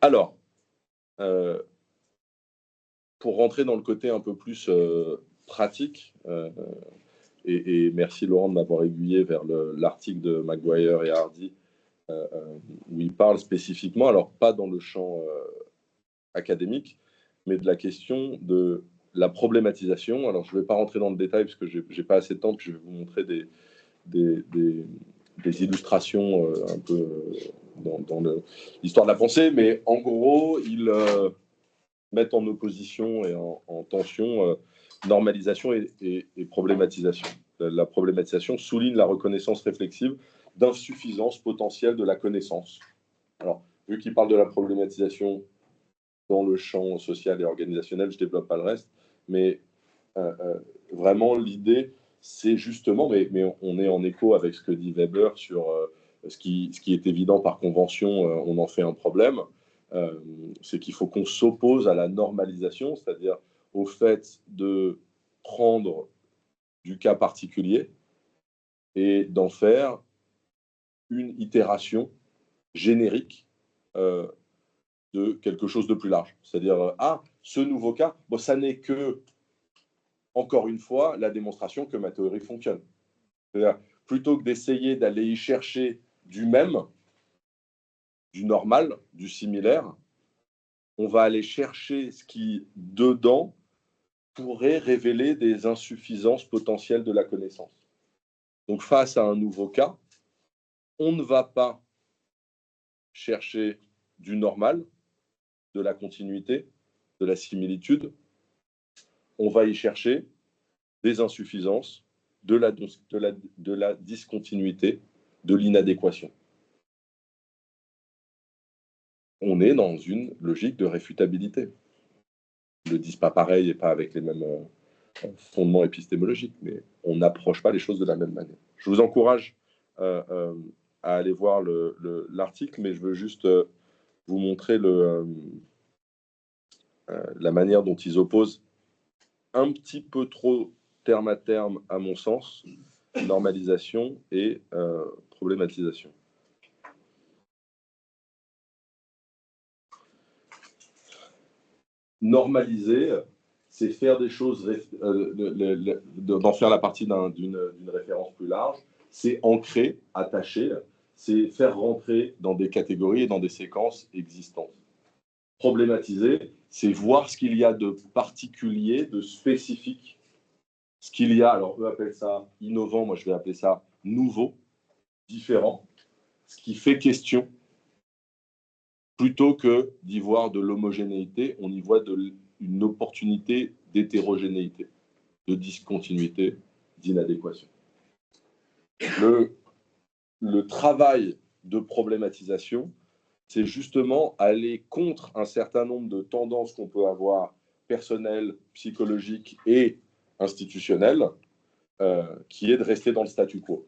Alors, pour rentrer dans le côté un peu plus pratique, et merci Laurent de m'avoir aiguillé vers l'article de Maguire et Hardy, où il parle spécifiquement, alors pas dans le champ académique, mais de la question de la problématisation. Alors, je ne vais pas rentrer dans le détail parce que je n'ai pas assez de temps, puis je vais vous montrer des illustrations un peu dans l'histoire de la pensée, mais en gros, ils mettent en opposition et en tension normalisation et problématisation. La problématisation souligne la reconnaissance réflexive d'insuffisance potentielle de la connaissance. Alors, vu qu'il parle de la problématisation dans le champ social et organisationnel, je ne développe pas le reste, mais vraiment l'idée, c'est justement, mais on est en écho avec ce que dit Weber sur ce qui est évident par convention, on en fait un problème, c'est qu'il faut qu'on s'oppose à la normalisation, c'est-à-dire au fait de prendre du cas particulier et d'en faire une itération générique de quelque chose de plus large. C'est-à-dire, ce nouveau cas, bon, ça n'est que, encore une fois, la démonstration que ma théorie fonctionne. C'est-à-dire, plutôt que d'essayer d'aller y chercher du même, du normal, du similaire, on va aller chercher ce qui, dedans, pourrait révéler des insuffisances potentielles de la connaissance. Donc, face à un nouveau cas, on ne va pas chercher du normal, de la continuité, de la similitude. On va y chercher des insuffisances, de la discontinuité, de l'inadéquation. On est dans une logique de réfutabilité. Ils ne le disent pas pareil et pas avec les mêmes fondements épistémologiques, mais on n'approche pas les choses de la même manière. Je vous encourage à aller voir l'article, mais je veux juste vous montrer la manière dont ils opposent un petit peu trop terme à terme, à mon sens, normalisation et problématisation. Normaliser, c'est faire des choses, d'en faire la partie d'une référence plus large, c'est ancrer, attacher, c'est faire rentrer dans des catégories et dans des séquences existantes. Problématiser, c'est voir ce qu'il y a de particulier, de spécifique, ce qu'il y a, alors eux appellent ça innovant, moi je vais appeler ça nouveau, différent, ce qui fait question, plutôt que d'y voir de l'homogénéité, on y voit une opportunité d'hétérogénéité, de discontinuité, d'inadéquation. Le travail de problématisation, c'est justement aller contre un certain nombre de tendances qu'on peut avoir personnelles, psychologiques et institutionnelles, qui est de rester dans le statu quo.